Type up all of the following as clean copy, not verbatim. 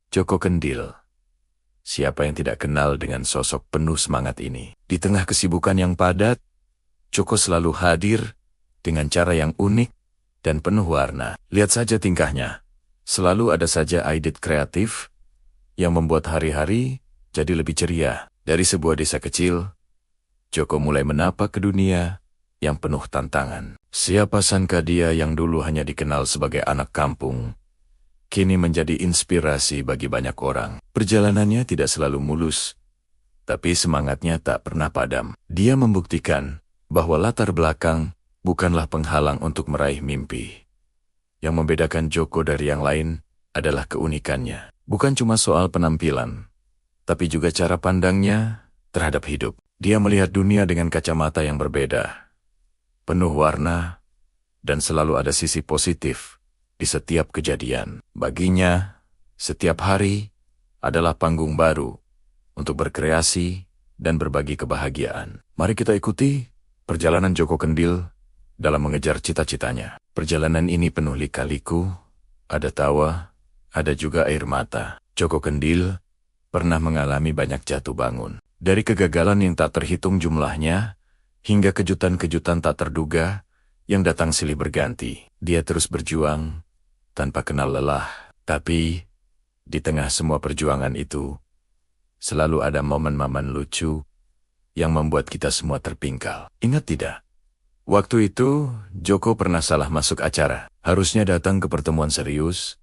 Joko Kendil. Siapa yang tidak kenal dengan sosok penuh semangat ini? Di tengah kesibukan yang padat, Joko selalu hadir dengan cara yang unik dan penuh warna. Lihat saja tingkahnya. Selalu ada saja ide kreatif yang membuat hari-hari jadi lebih ceria. Dari sebuah desa kecil, Joko mulai menapak ke dunia yang penuh tantangan. Siapa sangka dia yang dulu hanya dikenal sebagai anak kampung, kini menjadi inspirasi bagi banyak orang. Perjalanannya tidak selalu mulus, tapi semangatnya tak pernah padam. Dia membuktikan bahwa latar belakang bukanlah penghalang untuk meraih mimpi. Yang membedakan Joko dari yang lain adalah keunikannya. Bukan cuma soal penampilan, tapi juga cara pandangnya terhadap hidup. Dia melihat dunia dengan kacamata yang berbeda, penuh warna, dan selalu ada sisi positif di setiap kejadian. Baginya, setiap hari adalah panggung baru untuk berkreasi dan berbagi kebahagiaan. Mari kita ikuti perjalanan Joko Kendil dalam mengejar cita-citanya. Perjalanan ini penuh lika-liku, ada tawa, ada juga air mata. Joko Kendil pernah mengalami banyak jatuh bangun. Dari kegagalan yang tak terhitung jumlahnya, hingga kejutan-kejutan tak terduga yang datang silih berganti. Dia terus berjuang tanpa kenal lelah. Tapi, di tengah semua perjuangan itu, selalu ada momen-momen lucu yang membuat kita semua terpingkal. Ingat tidak? Waktu itu, Joko pernah salah masuk acara. Harusnya datang ke pertemuan serius.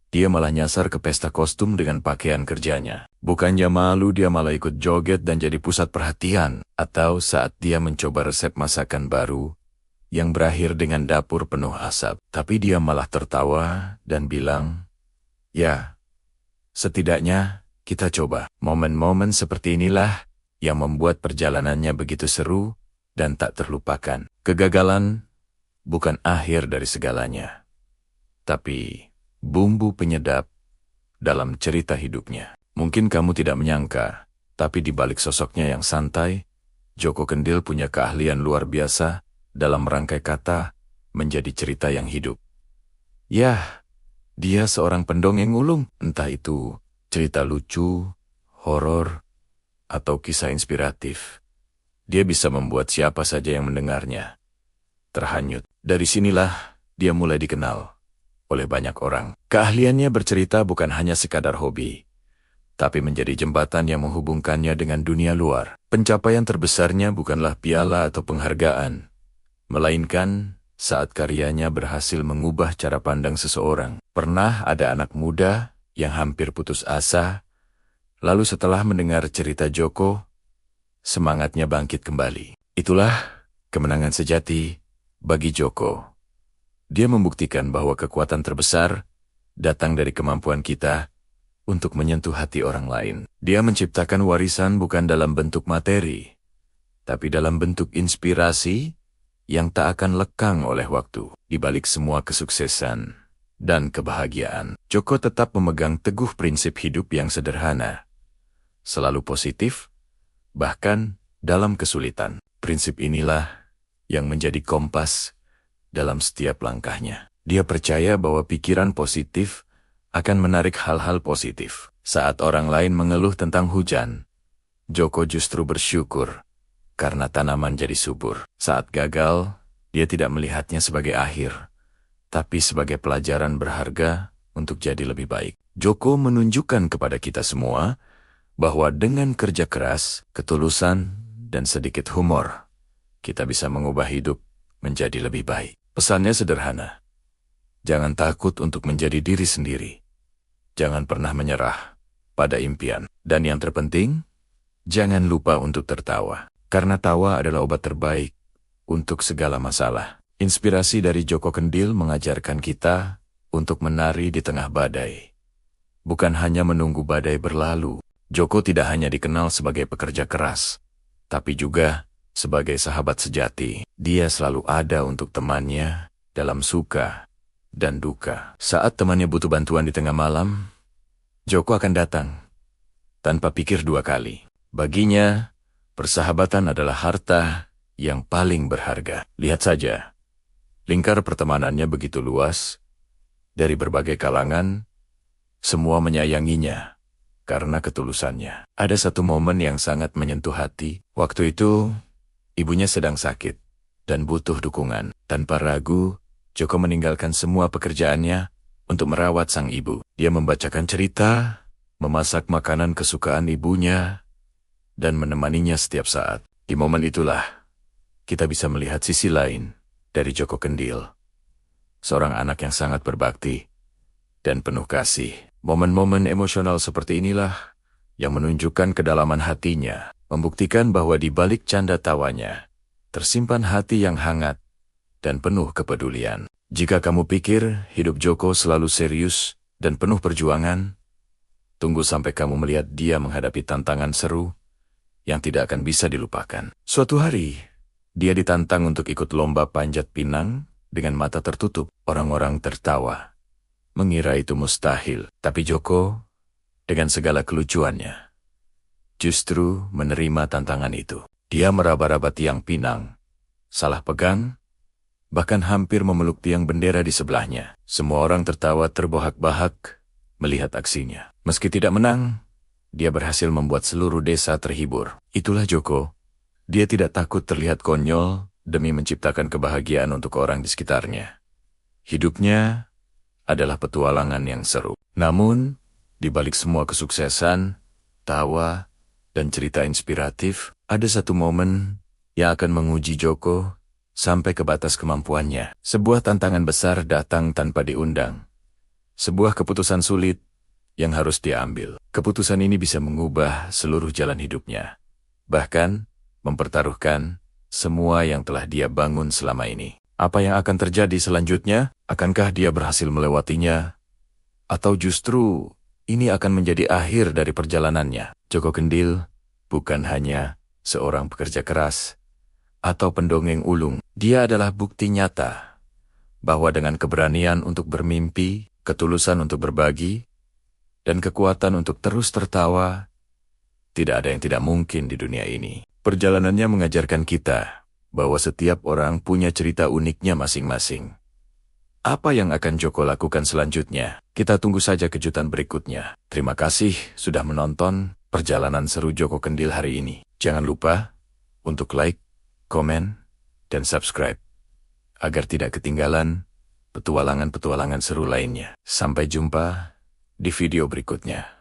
Dia malah nyasar ke pesta kostum dengan pakaian kerjanya. Bukannya malu, dia malah ikut joget dan jadi pusat perhatian. Atau saat dia mencoba resep masakan baru yang berakhir dengan dapur penuh asap. Tapi dia malah tertawa dan bilang, "Ya, setidaknya kita coba." Momen-momen seperti inilah yang membuat perjalanannya begitu seru dan tak terlupakan. Kegagalan bukan akhir dari segalanya, tapi bumbu penyedap dalam cerita hidupnya. Mungkin kamu tidak menyangka, tapi di balik sosoknya yang santai, Joko Kendil punya keahlian luar biasa dalam merangkai kata menjadi cerita yang hidup. Yah, dia seorang pendongeng ulung, entah itu cerita lucu, horor, atau kisah inspiratif. Dia bisa membuat siapa saja yang mendengarnya terhanyut. Dari sinilah dia mulai dikenal oleh banyak orang. Keahliannya bercerita bukan hanya sekadar hobi, tapi menjadi jembatan yang menghubungkannya dengan dunia luar. Pencapaian terbesarnya bukanlah piala atau penghargaan, melainkan saat karyanya berhasil mengubah cara pandang seseorang. Pernah ada anak muda yang hampir putus asa, lalu setelah mendengar cerita Joko, semangatnya bangkit kembali. Itulah kemenangan sejati bagi Joko. Dia membuktikan bahwa kekuatan terbesar datang dari kemampuan kita untuk menyentuh hati orang lain. Dia menciptakan warisan bukan dalam bentuk materi, tapi dalam bentuk inspirasi yang tak akan lekang oleh waktu. Di balik semua kesuksesan dan kebahagiaan, Joko tetap memegang teguh prinsip hidup yang sederhana, selalu positif, bahkan dalam kesulitan. Prinsip inilah yang menjadi kompas dalam setiap langkahnya. Dia percaya bahwa pikiran positif akan menarik hal-hal positif. Saat orang lain mengeluh tentang hujan, Joko justru bersyukur karena tanaman jadi subur. Saat gagal, dia tidak melihatnya sebagai akhir, tapi sebagai pelajaran berharga untuk jadi lebih baik. Joko menunjukkan kepada kita semua bahwa dengan kerja keras, ketulusan, dan sedikit humor, kita bisa mengubah hidup menjadi lebih baik. Pesannya sederhana. Jangan takut untuk menjadi diri sendiri. Jangan pernah menyerah pada impian. Dan yang terpenting, jangan lupa untuk tertawa. Karena tawa adalah obat terbaik untuk segala masalah. Inspirasi dari Joko Kendil mengajarkan kita untuk menari di tengah badai. Bukan hanya menunggu badai berlalu. Joko tidak hanya dikenal sebagai pekerja keras, tapi juga sebagai sahabat sejati. Dia selalu ada untuk temannya dalam suka dan duka. Saat temannya butuh bantuan di tengah malam, Joko akan datang tanpa pikir dua kali. Baginya, persahabatan adalah harta yang paling berharga. Lihat saja, lingkar pertemanannya begitu luas, dari berbagai kalangan, Semua menyayanginya karena ketulusannya. Ada satu momen yang sangat menyentuh hati. Waktu itu, ibunya sedang sakit dan butuh dukungan. Tanpa ragu, Joko meninggalkan semua pekerjaannya untuk merawat sang ibu. Dia membacakan cerita, memasak makanan kesukaan ibunya, dan menemaninya setiap saat. Di momen itulah, kita bisa melihat sisi lain dari Joko Kendil. Seorang anak yang sangat berbakti dan penuh kasih. Momen-momen emosional seperti inilah yang menunjukkan kedalaman hatinya, membuktikan bahwa di balik canda tawanya, tersimpan hati yang hangat dan penuh kepedulian. Jika kamu pikir hidup Joko selalu serius dan penuh perjuangan, tunggu sampai kamu melihat dia menghadapi tantangan seru yang tidak akan bisa dilupakan. Suatu hari, dia ditantang untuk ikut lomba panjat pinang dengan mata tertutup. Orang-orang tertawa, mengira itu mustahil. Tapi Joko, dengan segala kelucuannya, justru menerima tantangan itu. Dia meraba-raba tiang pinang, salah pegang, bahkan hampir memeluk tiang bendera di sebelahnya. Semua orang tertawa terbahak-bahak melihat aksinya. Meski tidak menang, dia berhasil membuat seluruh desa terhibur. Itulah Joko. Dia tidak takut terlihat konyol demi menciptakan kebahagiaan untuk orang di sekitarnya. Hidupnya adalah petualangan yang seru. Namun, di balik semua kesuksesan, tawa, dan cerita inspiratif, ada satu momen yang akan menguji Joko sampai ke batas kemampuannya. Sebuah tantangan besar datang tanpa diundang. Sebuah keputusan sulit yang harus diambil. Keputusan ini bisa mengubah seluruh jalan hidupnya. Bahkan, mempertaruhkan semua yang telah dia bangun selama ini. Apa yang akan terjadi selanjutnya? Akankah dia berhasil melewatinya? Atau justru ini akan menjadi akhir dari perjalanannya? Joko Kendil bukan hanya seorang pekerja keras atau pendongeng ulung. Dia adalah bukti nyata bahwa dengan keberanian untuk bermimpi, ketulusan untuk berbagi, dan kekuatan untuk terus tertawa, tidak ada yang tidak mungkin di dunia ini. Perjalanannya mengajarkan kita bahwa setiap orang punya cerita uniknya masing-masing. Apa yang akan Joko lakukan selanjutnya? Kita tunggu saja kejutan berikutnya. Terima kasih sudah menonton perjalanan seru Joko Kendil hari ini. Jangan lupa untuk like, komen, dan subscribe agar tidak ketinggalan petualangan-petualangan seru lainnya. Sampai jumpa di video berikutnya.